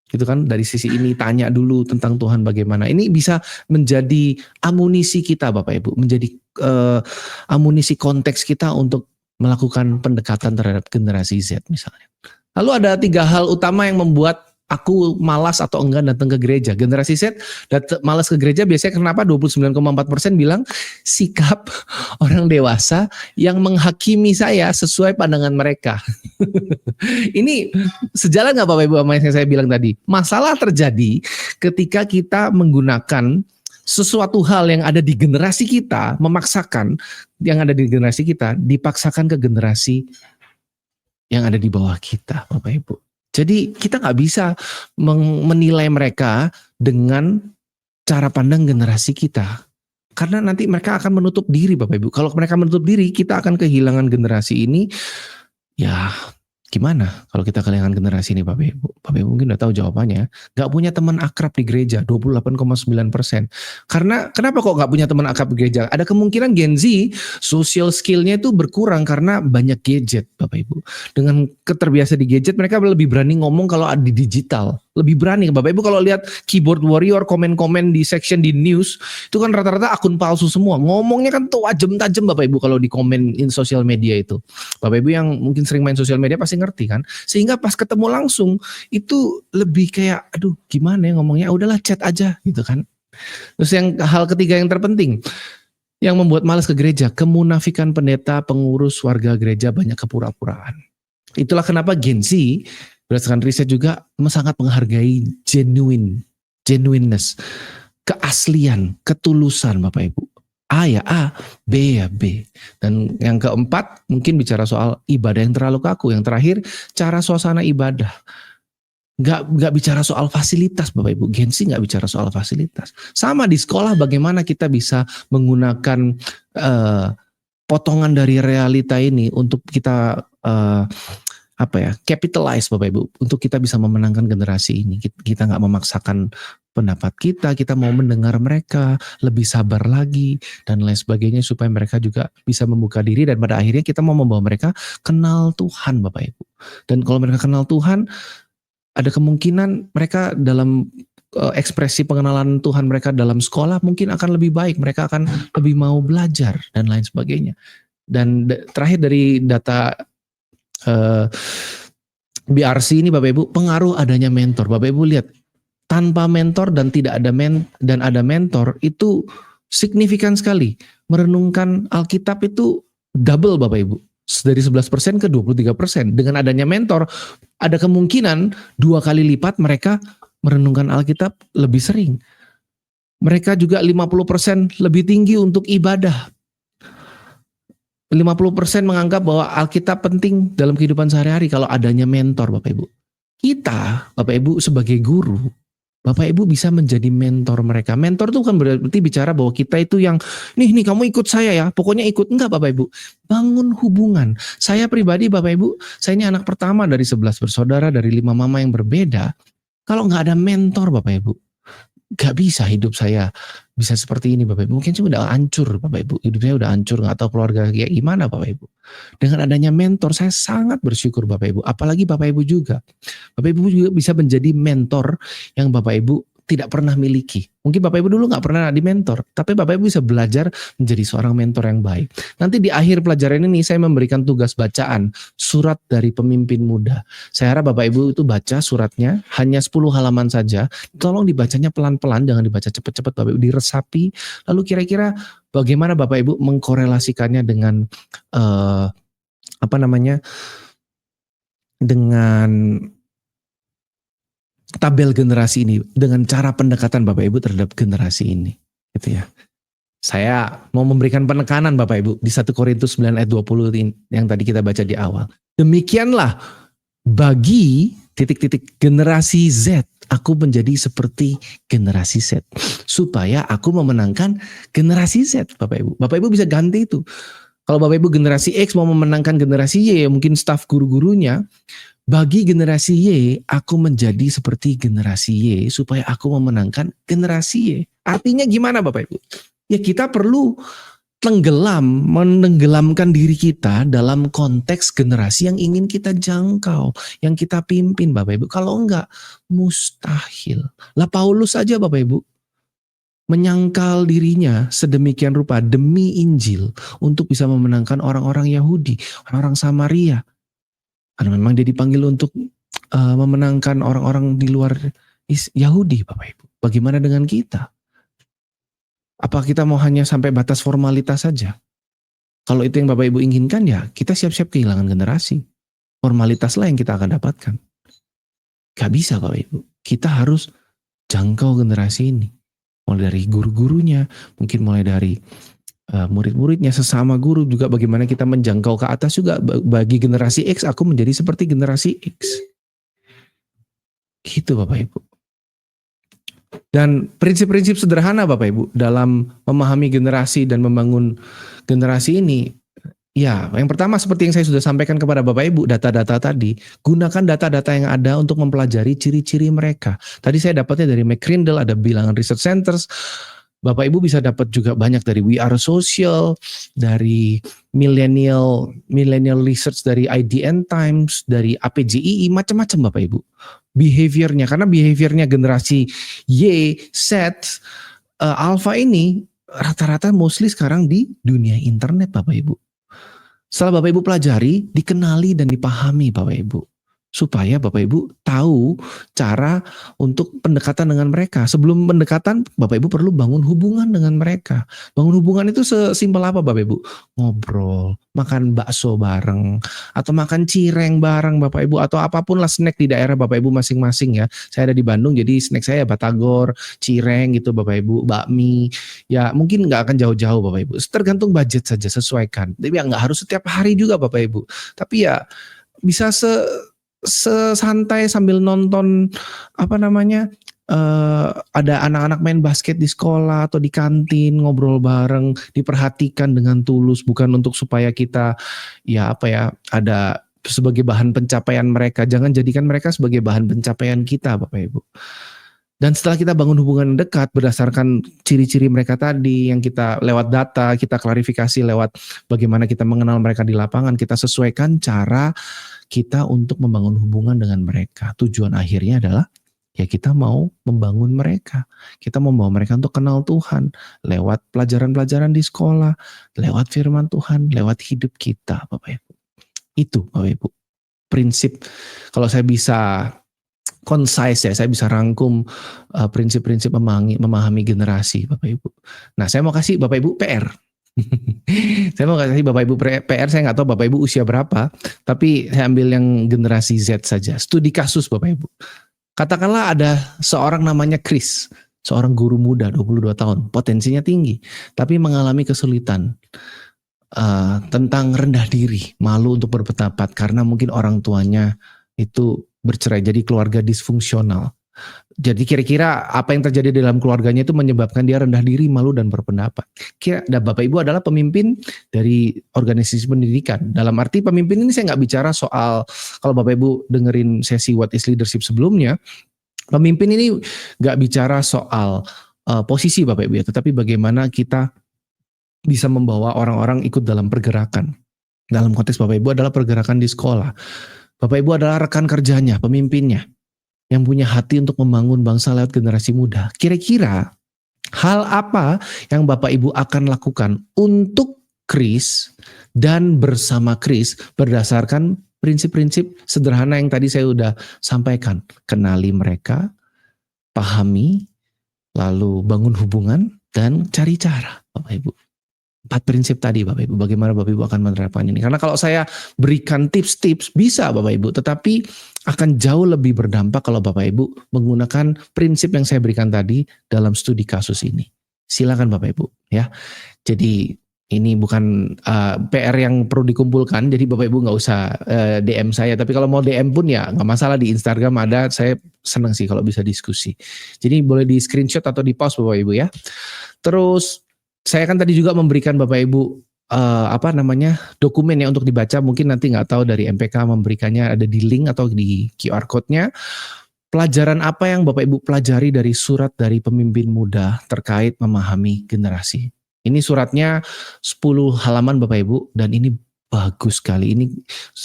gitu kan, dari sisi ini tanya dulu tentang Tuhan bagaimana. Ini bisa menjadi amunisi kita Bapak Ibu, menjadi amunisi konteks kita untuk melakukan pendekatan terhadap generasi Z misalnya. Lalu ada 3 hal utama yang membuat aku malas atau enggan datang ke gereja. Generasi Z malas ke gereja biasanya kenapa? 29,4% bilang sikap orang dewasa yang menghakimi saya sesuai pandangan mereka. Ini sejalan nggak Bapak Ibu sama yang saya bilang tadi? Masalah terjadi ketika kita menggunakan sesuatu hal yang ada di generasi kita, memaksakan yang ada di generasi kita, dipaksakan ke generasi yang ada di bawah kita Bapak Ibu. Jadi kita nggak bisa menilai mereka dengan cara pandang generasi kita. Karena nanti mereka akan menutup diri Bapak Ibu. Kalau mereka menutup diri, kita akan kehilangan generasi ini. Ya gimana kalau kita kehilangan generasi ini Bapak Ibu? Bapak Ibu mungkin udah tahu jawabannya. Gak punya teman akrab di gereja, 28,9%. Karena kenapa kok gak punya teman akrab di gereja? Ada kemungkinan Gen Z social skillnya itu berkurang karena banyak gadget Bapak Ibu. Dengan keterbiasa di gadget, mereka lebih berani ngomong kalau di digital. Lebih berani Bapak Ibu kalau lihat keyboard warrior komen-komen di section di news, itu kan rata-rata akun palsu semua. Ngomongnya kan tuh tajam Bapak Ibu kalau di komen in social media itu. Bapak Ibu yang mungkin sering main sosial media pasti ngerti kan. Sehingga pas ketemu langsung itu lebih kayak aduh gimana ya ngomongnya, udahlah chat aja gitu kan. Terus yang hal ketiga yang terpenting yang membuat malas ke gereja, kemunafikan pendeta, pengurus, warga gereja, banyak kepura-puraan. Itulah kenapa Gen Z berdasarkan riset juga sangat menghargai genuineness, keaslian, ketulusan Bapak Ibu. A ya A, B ya B. Dan yang keempat mungkin bicara soal ibadah yang terlalu kaku. Yang terakhir cara suasana ibadah. nggak bicara soal fasilitas Bapak Ibu. Gen Z nggak bicara soal fasilitas. Sama di sekolah bagaimana kita bisa menggunakan potongan dari realita ini untuk kita capitalize Bapak Ibu, untuk kita bisa memenangkan generasi ini. Kita nggak memaksakan pendapat kita mau mendengar mereka, lebih sabar lagi dan lain sebagainya supaya mereka juga bisa membuka diri dan pada akhirnya kita mau membawa mereka kenal Tuhan Bapak Ibu. Dan kalau mereka kenal Tuhan, ada kemungkinan mereka dalam ekspresi pengenalan Tuhan mereka dalam sekolah mungkin akan lebih baik, mereka akan lebih mau belajar dan lain sebagainya. Dan terakhir dari data BRC ini Bapak Ibu, pengaruh adanya mentor. Bapak Ibu lihat, tanpa mentor dan tidak ada ada mentor itu signifikan sekali. Merenungkan Alkitab itu double Bapak Ibu. Dari 11% ke 23%. Dengan adanya mentor, ada kemungkinan 2 kali lipat mereka merenungkan Alkitab lebih sering. Mereka juga 50% lebih tinggi untuk ibadah. 50% menganggap bahwa Alkitab penting dalam kehidupan sehari-hari kalau adanya mentor Bapak Ibu. Kita, Bapak Ibu sebagai guru, Bapak Ibu bisa menjadi mentor mereka. Mentor itu kan berarti bicara bahwa kita itu yang, nih kamu ikut saya ya, pokoknya ikut. Enggak Bapak Ibu, bangun hubungan. Saya pribadi Bapak Ibu, saya ini anak pertama dari 11 bersaudara, dari 5 mama yang berbeda. Kalau nggak ada mentor Bapak Ibu, gak bisa hidup saya bisa seperti ini Bapak Ibu. Mungkin saya udah hancur Bapak Ibu. Hidup saya udah hancur, gak tahu keluarga kayak gimana Bapak Ibu. Dengan adanya mentor saya sangat bersyukur Bapak Ibu. Apalagi Bapak Ibu juga. Bapak Ibu juga bisa menjadi mentor yang Bapak Ibu tidak pernah miliki. Mungkin Bapak Ibu dulu gak pernah di mentor, tapi Bapak Ibu bisa belajar menjadi seorang mentor yang baik. Nanti di akhir pelajaran ini saya memberikan tugas bacaan surat dari pemimpin muda. Saya harap Bapak Ibu itu baca suratnya, hanya 10 halaman saja. Tolong dibacanya pelan-pelan, jangan dibaca cepat-cepat Bapak Ibu, diresapi. Lalu kira-kira bagaimana Bapak Ibu mengkorelasikannya dengan dengan tabel generasi ini, dengan cara pendekatan Bapak Ibu terhadap generasi ini, gitu ya. Saya mau memberikan penekanan Bapak Ibu di 1 Korintus 9 ayat 20 yang tadi kita baca di awal. Demikianlah bagi generasi Z, aku menjadi seperti generasi Z supaya aku memenangkan generasi Z Bapak Ibu. Bapak Ibu bisa ganti itu. Kalau Bapak Ibu generasi X mau memenangkan generasi Y, mungkin staf guru-gurunya, bagi generasi Y, aku menjadi seperti generasi Y supaya aku memenangkan generasi Y. Artinya gimana Bapak Ibu? Ya kita perlu menenggelamkan diri kita dalam konteks generasi yang ingin kita jangkau, yang kita pimpin Bapak Ibu. Kalau enggak, mustahil. Lah Paulus saja Bapak Ibu menyangkal dirinya sedemikian rupa demi Injil untuk bisa memenangkan orang-orang Yahudi, orang-orang Samaria. Karena memang dia dipanggil untuk memenangkan orang-orang di luar Yahudi Bapak Ibu. Bagaimana dengan kita? Apa kita mau hanya sampai batas formalitas saja? Kalau itu yang Bapak Ibu inginkan ya kita siap-siap kehilangan generasi. Formalitaslah yang kita akan dapatkan. Gak bisa Bapak Ibu. Kita harus jangkau generasi ini. Mulai dari guru-gurunya, mungkin mulai dari murid-muridnya, sesama guru juga bagaimana kita menjangkau ke atas juga. Bagi generasi X aku menjadi seperti generasi X. Gitu Bapak Ibu. Dan prinsip-prinsip sederhana Bapak Ibu dalam memahami generasi dan membangun generasi ini, ya yang pertama seperti yang saya sudah sampaikan kepada Bapak Ibu, data-data tadi, gunakan data-data yang ada untuk mempelajari ciri-ciri mereka. Tadi saya dapatnya dari McCrindle, ada bilangan Research Centers. Bapak Ibu bisa dapat juga banyak dari We Are Social, dari Millennial Research, dari IDN Times, dari APJII, macam-macam Bapak Ibu. Behaviornya, karena behaviornya generasi Y, Z, Alpha ini rata-rata mostly sekarang di dunia internet Bapak Ibu. Setelah Bapak Ibu pelajari, dikenali dan dipahami Bapak Ibu. Supaya Bapak Ibu tahu cara untuk pendekatan dengan mereka. Sebelum pendekatan, Bapak Ibu perlu bangun hubungan dengan mereka. Bangun hubungan itu sesimpel apa Bapak Ibu? Ngobrol, makan bakso bareng, atau makan cireng bareng Bapak Ibu, atau apapun lah snack di daerah Bapak Ibu masing-masing ya. Saya ada di Bandung, jadi snack saya batagor, cireng gitu Bapak Ibu, bakmi. Ya mungkin nggak akan jauh-jauh Bapak Ibu. Tergantung budget saja, sesuaikan. Tapi ya nggak harus setiap hari juga Bapak Ibu. Tapi ya bisa santai sambil nonton ada anak-anak main basket di sekolah atau di kantin, ngobrol bareng, diperhatikan dengan tulus, bukan untuk supaya kita ada sebagai bahan pencapaian mereka. Jangan jadikan mereka sebagai bahan pencapaian kita, Bapak Ibu. Dan setelah kita bangun hubungan dekat berdasarkan ciri-ciri mereka tadi yang kita lewat data, kita klarifikasi lewat bagaimana kita mengenal mereka di lapangan, kita sesuaikan cara kita untuk membangun hubungan dengan mereka. Tujuan akhirnya adalah ya kita mau membangun mereka. Kita membawa mereka untuk kenal Tuhan lewat pelajaran-pelajaran di sekolah, lewat firman Tuhan, lewat hidup kita, Bapak Ibu. Itu Bapak Ibu. Prinsip, kalau saya bisa concise ya, saya bisa rangkum prinsip-prinsip memahami generasi, Bapak Ibu. Nah, saya mau kasih Bapak Ibu PR. Saya mau kasih Bapak Ibu PR, saya nggak tahu Bapak Ibu usia berapa, tapi saya ambil yang generasi Z saja. Studi kasus Bapak Ibu. Katakanlah ada seorang namanya Chris, seorang guru muda 22 tahun, potensinya tinggi, tapi mengalami kesulitan tentang rendah diri, malu untuk berpendapat karena mungkin orang tuanya itu bercerai, jadi keluarga disfungsional. Jadi kira-kira apa yang terjadi dalam keluarganya itu menyebabkan dia rendah diri, malu dan berpendapat. Dan Bapak Ibu adalah pemimpin dari organisasi pendidikan. Dalam arti pemimpin ini saya nggak bicara soal, kalau Bapak Ibu dengerin sesi What is Leadership sebelumnya, pemimpin ini nggak bicara soal posisi Bapak Ibu ya, tetapi bagaimana kita bisa membawa orang-orang ikut dalam pergerakan. Dalam konteks Bapak Ibu adalah pergerakan di sekolah. Bapak Ibu adalah rekan kerjanya, pemimpinnya, yang punya hati untuk membangun bangsa lewat generasi muda. Kira-kira hal apa yang Bapak Ibu akan lakukan untuk Chris dan bersama Chris berdasarkan prinsip-prinsip sederhana yang tadi saya sudah sampaikan. Kenali mereka, pahami, lalu bangun hubungan, dan cari cara, Bapak Ibu. 4 prinsip tadi Bapak Ibu, bagaimana Bapak Ibu akan menerapkan ini. Karena kalau saya berikan tips-tips bisa Bapak Ibu, tetapi akan jauh lebih berdampak kalau Bapak Ibu menggunakan prinsip yang saya berikan tadi dalam studi kasus ini. Silakan Bapak Ibu ya. Jadi ini bukan PR yang perlu dikumpulkan, jadi Bapak Ibu nggak usah DM saya. Tapi kalau mau DM pun ya nggak masalah, di Instagram ada, saya senang sih kalau bisa diskusi. Jadi boleh di screenshot atau di pause Bapak Ibu ya. Terus saya kan tadi juga memberikan Bapak Ibu dokumen ya untuk dibaca. Mungkin nanti nggak tahu dari MPK memberikannya ada di link atau di QR code-nya. Pelajaran apa yang Bapak Ibu pelajari dari surat dari pemimpin muda terkait memahami generasi. Ini suratnya 10 halaman Bapak Ibu, dan ini bagus sekali. Ini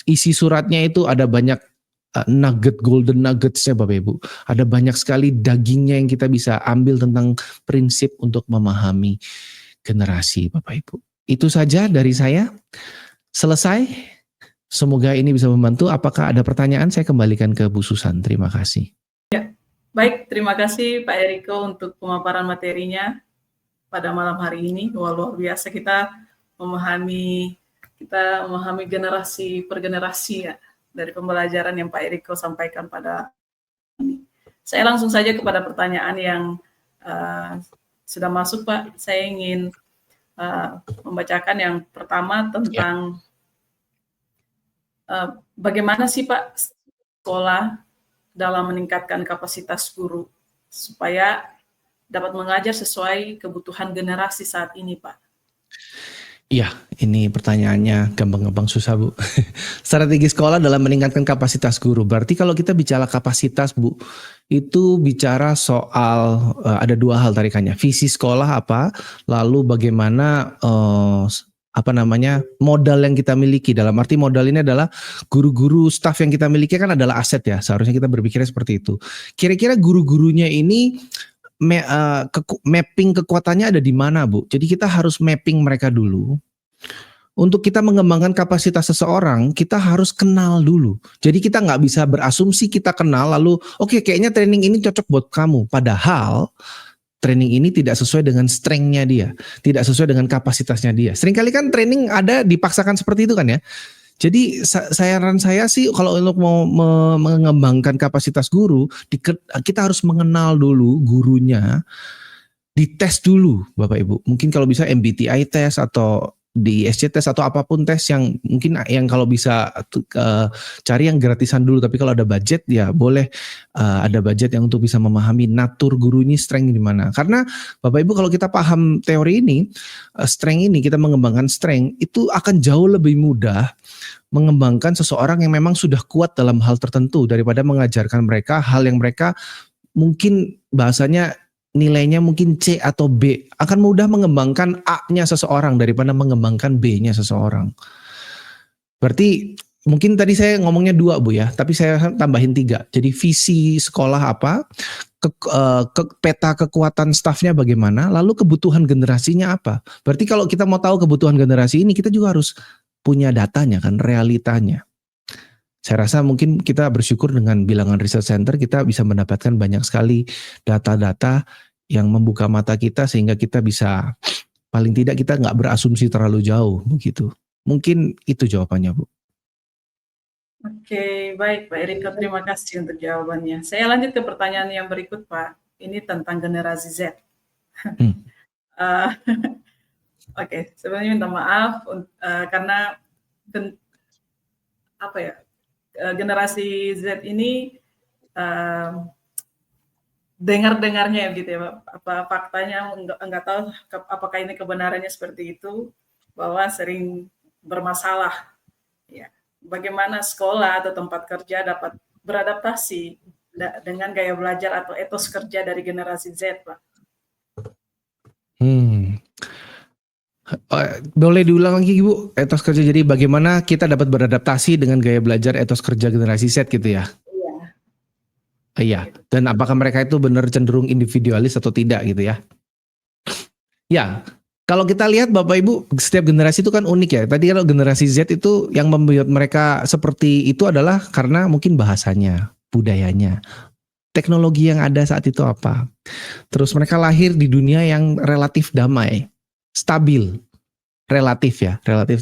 isi suratnya itu ada banyak golden nuggets-nya Bapak Ibu. Ada banyak sekali dagingnya yang kita bisa ambil tentang prinsip untuk memahami generasi Bapak Ibu. Itu saja dari saya. Selesai. Semoga ini bisa membantu. Apakah ada pertanyaan? Saya kembalikan ke Bu Susan. Terima kasih. Ya, baik. Terima kasih Pak Eriko untuk pemaparan materinya pada malam hari ini. Wah, luar biasa kita memahami generasi per generasi ya, dari pembelajaran yang Pak Eriko sampaikan pada ini. Saya langsung saja kepada pertanyaan yang sudah masuk Pak. Saya ingin membacakan yang pertama tentang bagaimana sih Pak sekolah dalam meningkatkan kapasitas guru supaya dapat mengajar sesuai kebutuhan generasi saat ini Pak. Iya, ini pertanyaannya gampang-gampang susah Bu. Strategi sekolah dalam meningkatkan kapasitas guru. Berarti kalau kita bicara kapasitas Bu, itu bicara soal ada 2 hal tarikannya. Visi sekolah apa, lalu bagaimana modal yang kita miliki. Dalam arti modal ini adalah guru-guru, staf yang kita miliki kan adalah aset ya. Seharusnya kita berpikirnya seperti itu. Kira-kira guru-gurunya ini mapping kekuatannya ada di mana Bu? Jadi kita harus mapping mereka dulu. Untuk kita mengembangkan kapasitas seseorang, kita harus kenal dulu. Jadi kita nggak bisa berasumsi kita kenal lalu oke, kayaknya training ini cocok buat kamu. Padahal training ini tidak sesuai dengan strength-nya dia, tidak sesuai dengan kapasitasnya dia. Seringkali kan training ada dipaksakan seperti itu kan ya. Jadi saran saya sih kalau untuk mau mengembangkan kapasitas guru, kita harus mengenal dulu gurunya, dites dulu Bapak Ibu. Mungkin kalau bisa MBTI test atau di SCTS atau apapun tes yang mungkin yang kalau bisa cari yang gratisan dulu, tapi kalau ada budget ya boleh ada budget yang untuk bisa memahami natur guru ini strength di mana. Karena Bapak Ibu kalau kita paham teori ini, strength ini kita mengembangkan strength itu akan jauh lebih mudah mengembangkan seseorang yang memang sudah kuat dalam hal tertentu daripada mengajarkan mereka hal yang mereka mungkin bahasanya nilainya mungkin C atau B. Akan mudah mengembangkan A-nya seseorang daripada mengembangkan B-nya seseorang. Berarti mungkin tadi saya ngomongnya 2 Bu ya, tapi saya tambahin 3. Jadi visi sekolah apa, peta kekuatan stafnya bagaimana, lalu kebutuhan generasinya apa. Berarti kalau kita mau tahu kebutuhan generasi ini, kita juga harus punya datanya kan, realitanya. Saya rasa mungkin kita bersyukur dengan Bilangan Research Center kita bisa mendapatkan banyak sekali data-data yang membuka mata kita sehingga kita bisa paling tidak kita nggak berasumsi terlalu jauh begitu. Mungkin itu jawabannya Bu. Oke, baik Pak Erika, terima kasih untuk jawabannya. Saya lanjut ke pertanyaan yang berikut Pak. Ini tentang generasi Z. Oke, sebenarnya minta maaf karena generasi Z ini dengar-dengarnya gitu ya Pak. Apa faktanya enggak tahu apakah ini kebenarannya seperti itu, bahwa sering bermasalah ya. Bagaimana sekolah atau tempat kerja dapat beradaptasi dengan gaya belajar atau etos kerja dari generasi Z Pak? Boleh diulang lagi Bu, etos kerja, jadi bagaimana kita dapat beradaptasi dengan gaya belajar etos kerja generasi Z gitu ya? Iya, dan apakah mereka itu benar cenderung individualis atau tidak gitu ya? Ya, kalau kita lihat Bapak Ibu, setiap generasi itu kan unik ya. Tadi kalau generasi Z itu yang membuat mereka seperti itu adalah karena mungkin bahasanya, budayanya, teknologi yang ada saat itu apa. Terus mereka lahir di dunia yang relatif damai, stabil, relatif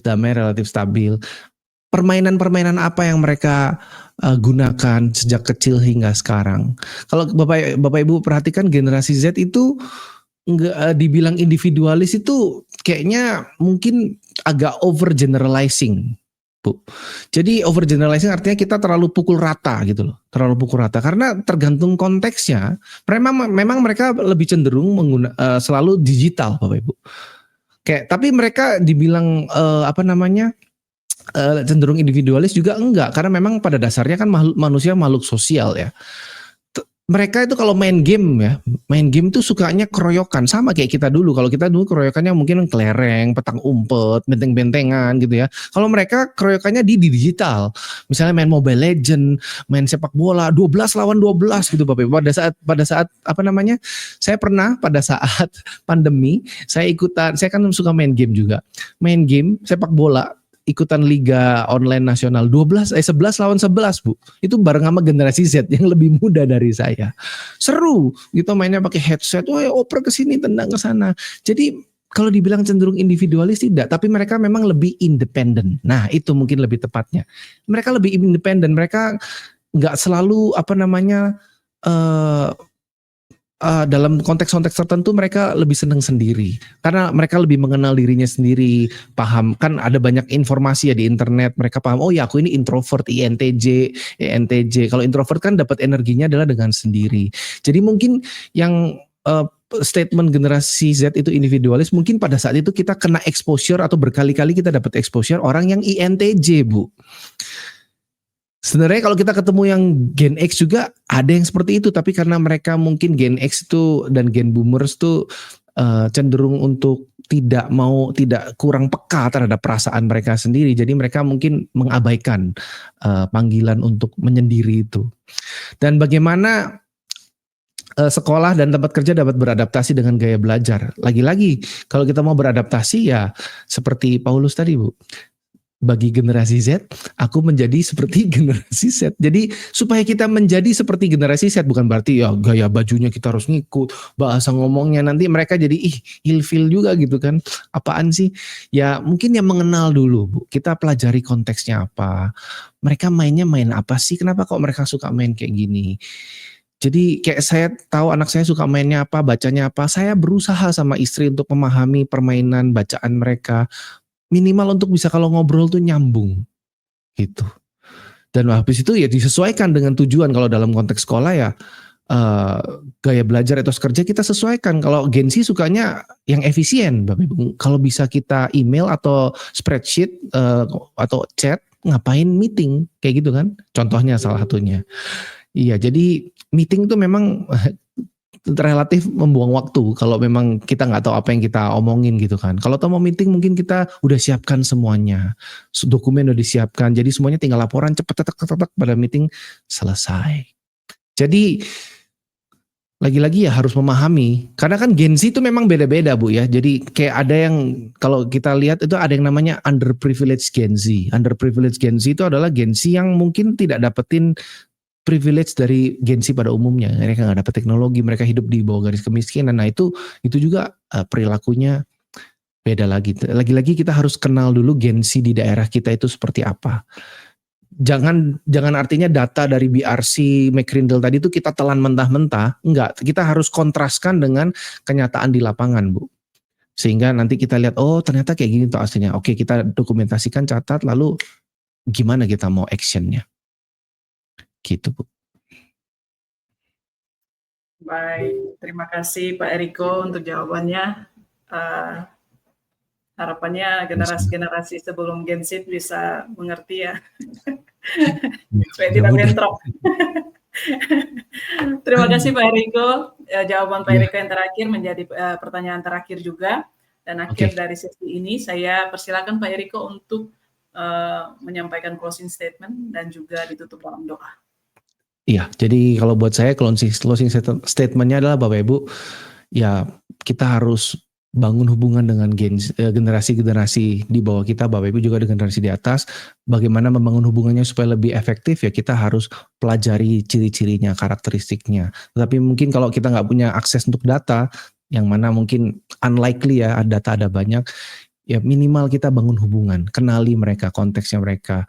damai, relatif stabil. Permainan-permainan apa yang mereka gunakan sejak kecil hingga sekarang. Kalau Bapak Ibu perhatikan generasi Z itu nggak dibilang individualis itu kayaknya mungkin agak over generalizing, Bu. Jadi over generalizing artinya kita terlalu pukul rata gitu loh, terlalu pukul rata karena tergantung konteksnya. Memang mereka lebih cenderung selalu digital, Bapak Ibu. Tapi mereka dibilang cenderung individualis juga enggak, karena memang pada dasarnya kan manusia makhluk sosial ya. Mereka itu kalau main game tuh sukanya keroyokan, sama kayak kita dulu. Kalau kita dulu keroyokannya mungkin kelereng, petang umpet, benteng-bentengan gitu ya. Kalau mereka keroyokannya di digital. Misalnya main Mobile Legend, main sepak bola 12 lawan 12 gitu Bapak. Pada saat saya pernah pada saat pandemi, saya kan suka main game juga. Main game sepak bola, ikutan liga online nasional 11 lawan 11 Bu. Itu bareng sama generasi Z yang lebih muda dari saya. Seru gitu mainnya pakai headset, oper ke sini, tendang ke sana. Jadi kalau dibilang cenderung individualis tidak, tapi mereka memang lebih independen. Nah, itu mungkin lebih tepatnya. Mereka lebih independen, mereka nggak selalu dalam konteks-konteks tertentu mereka lebih senang sendiri karena mereka lebih mengenal dirinya sendiri, paham kan ada banyak informasi ya di internet, mereka paham oh ya aku ini introvert, ENTJ. Kalau introvert kan dapat energinya adalah dengan sendiri. Jadi mungkin yang statement generasi Z itu individualis, mungkin pada saat itu kita kena exposure atau berkali-kali kita dapat exposure orang yang INTJ Bu. Sebenarnya kalau kita ketemu yang Gen X juga ada yang seperti itu, tapi karena mereka mungkin Gen X itu dan Gen Boomers itu cenderung untuk tidak kurang peka terhadap perasaan mereka sendiri, jadi mereka mungkin mengabaikan panggilan untuk menyendiri itu. Dan bagaimana sekolah dan tempat kerja dapat beradaptasi dengan gaya belajar? Lagi-lagi kalau kita mau beradaptasi ya seperti Paulus tadi Bu. Bagi generasi Z, aku menjadi seperti generasi Z. Jadi supaya kita menjadi seperti generasi Z bukan berarti ya gaya bajunya kita harus ngikut, bahasa ngomongnya nanti mereka jadi ilfil juga gitu kan. Apaan sih? Ya mungkin yang mengenal dulu Bu. Kita pelajari konteksnya apa. Mereka mainnya main apa sih? Kenapa kok mereka suka main kayak gini? Jadi kayak saya tahu anak saya suka mainnya apa, bacanya apa. Saya berusaha sama istri untuk memahami permainan bacaan mereka. minimal untuk bisa kalau ngobrol tuh nyambung gitu. Dan habis itu ya disesuaikan dengan tujuan. Kalau dalam konteks sekolah ya gaya belajar etos kerja kita sesuaikan. Kalau Gen Z sukanya yang efisien, Bapak Ibu. Kalau bisa kita email atau spreadsheet atau chat, ngapain meeting kayak gitu kan? Contohnya salah satunya. Iya, jadi meeting itu memang relatif membuang waktu kalau memang kita nggak tahu apa yang kita omongin gitu kan. Kalau mau meeting mungkin kita udah siapkan semuanya, dokumen udah disiapkan, jadi semuanya tinggal laporan cepet tek pada meeting selesai. Jadi lagi-lagi ya harus memahami, karena kan Gen Z itu memang beda-beda Bu ya. Jadi kayak ada yang kalau kita lihat itu ada yang namanya underprivileged Gen Z. Underprivileged Gen Z itu adalah Gen Z yang mungkin tidak dapetin privilege dari Gen Z pada umumnya. Mereka nggak dapat teknologi, mereka hidup di bawah garis kemiskinan. Nah itu juga perilakunya beda lagi. Lagi-lagi kita harus kenal dulu Gen Z di daerah kita itu seperti apa. Jangan artinya data dari BRC, McGrindle tadi itu kita telan mentah-mentah. Enggak, kita harus kontraskan dengan kenyataan di lapangan, Bu. Sehingga nanti kita lihat, oh ternyata kayak gini tuh aslinya. Oke, kita dokumentasikan, catat, lalu gimana kita mau actionnya. Gitu, Bu. Baik, terima kasih Pak Eriko untuk jawabannya. Harapannya generasi-generasi sebelum Gen Z bisa mengerti ya. Supaya tidak bentrok. Terima kasih Pak Eriko. Jawaban Pak Eriko yang terakhir menjadi pertanyaan terakhir juga. Dan akhir dari sesi ini saya persilakan Pak Eriko untuk menyampaikan closing statement dan juga ditutup dalam doa. Iya, jadi kalau buat saya closing statement-nya adalah Bapak Ibu, ya kita harus bangun hubungan dengan generasi-generasi di bawah kita, Bapak Ibu juga dengan generasi di atas. Bagaimana membangun hubungannya supaya lebih efektif, ya kita harus pelajari ciri-cirinya, karakteristiknya. Tapi mungkin kalau kita nggak punya akses untuk data, yang mana mungkin unlikely ya, data ada banyak, ya minimal kita bangun hubungan, kenali mereka, konteksnya mereka.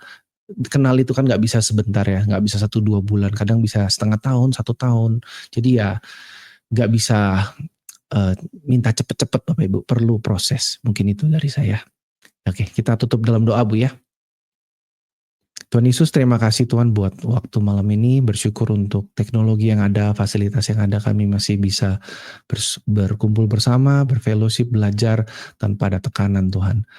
Kenal itu kan nggak bisa sebentar ya, nggak bisa 1-2 bulan, kadang bisa setengah tahun, 1 tahun. Jadi ya nggak bisa minta cepet-cepet Bapak Ibu, perlu proses. Mungkin itu dari saya. Oke, kita tutup dalam doa Bu ya. Tuhan Yesus, terima kasih Tuhan buat waktu malam ini, bersyukur untuk teknologi yang ada, fasilitas yang ada, kami masih bisa berkumpul bersama, berfellowship, belajar tanpa ada tekanan Tuhan.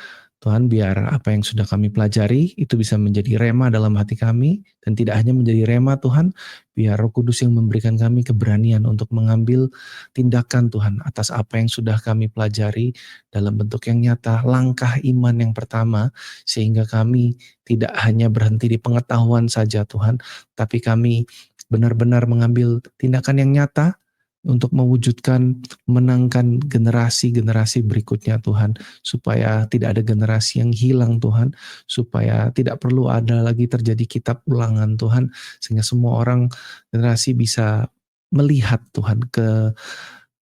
Tuhan, biar apa yang sudah kami pelajari itu bisa menjadi rema dalam hati kami, dan tidak hanya menjadi rema Tuhan, biar Roh Kudus yang memberikan kami keberanian untuk mengambil tindakan Tuhan atas apa yang sudah kami pelajari dalam bentuk yang nyata, langkah iman yang pertama, sehingga kami tidak hanya berhenti di pengetahuan saja Tuhan, tapi kami benar-benar mengambil tindakan yang nyata untuk mewujudkan, menangkan generasi-generasi berikutnya Tuhan, supaya tidak ada generasi yang hilang Tuhan, supaya tidak perlu ada lagi terjadi kitab ulangan Tuhan, sehingga semua orang generasi bisa melihat Tuhan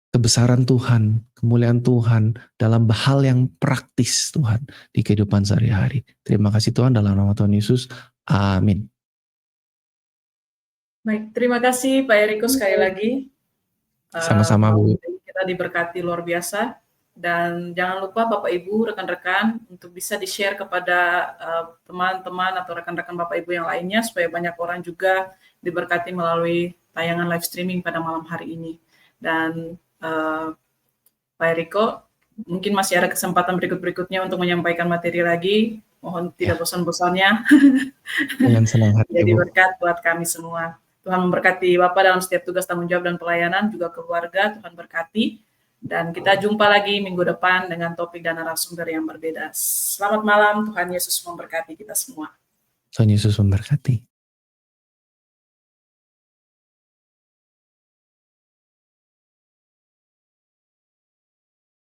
kebesaran Tuhan, kemuliaan Tuhan dalam hal yang praktis Tuhan di kehidupan sehari-hari. Terima kasih Tuhan, dalam nama Tuhan Yesus, amin. Baik, terima kasih Pak Eriko sekali lagi. Sama-sama Bu. Kita diberkati luar biasa, dan jangan lupa Bapak Ibu, rekan-rekan untuk bisa di-share kepada teman-teman atau rekan-rekan Bapak Ibu yang lainnya, supaya banyak orang juga diberkati melalui tayangan live streaming pada malam hari ini. Dan Pak Eriko, mungkin masih ada kesempatan berikut-berikutnya untuk menyampaikan materi lagi. Mohon tidak bosan-bosannya. Dengan senang hati, jadi berkat buat kami semua. Tuhan memberkati Bapak dalam setiap tugas, tanggung jawab, dan pelayanan, juga keluarga. Tuhan berkati. Dan kita jumpa lagi minggu depan dengan topik dan narasumber yang berbeda. Selamat malam, Tuhan Yesus memberkati kita semua. Tuhan Yesus memberkati.